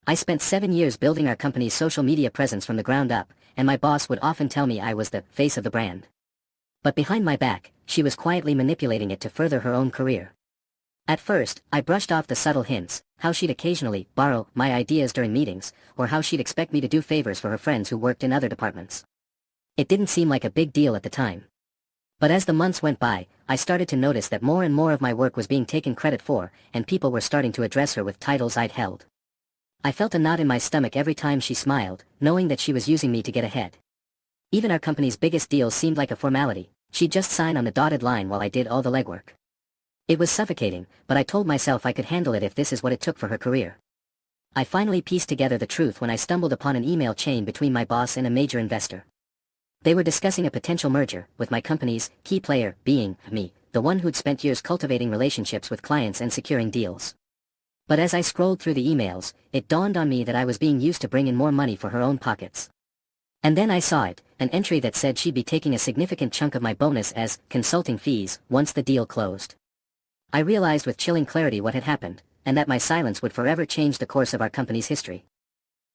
I spent 7 years building our company's social media presence from the ground up, and my boss would often tell me I was the face of the brand. But behind my back, she was quietly manipulating it to further her own career. At first, I brushed off the subtle hints, how she'd occasionally borrow my ideas during meetings, or how she'd expect me to do favors for her friends who worked in other departments. It didn't seem like a big deal at the time. But as the months went by, I started to notice that more and more of my work was being taken credit for, and people were starting to address her with titles I'd held. I felt a knot in my stomach every time she smiled, knowing that she was using me to get ahead. Even our company's biggest deals seemed like a formality. She'd just sign on the dotted line while I did all the legwork. It was suffocating, but I told myself I could handle it if this is what it took for her career. I finally pieced together the truth when I stumbled upon an email chain between my boss and a major investor. They were discussing a potential merger, with my company's key player being me, the one who'd spent years cultivating relationships with clients and securing deals. But as I scrolled through the emails, it dawned on me that I was being used to bring in more money for her own pockets. And then I saw it, an entry that said she'd be taking a significant chunk of my bonus as consulting fees once the deal closed. I realized with chilling clarity what had happened, and that my silence would forever change the course of our company's history.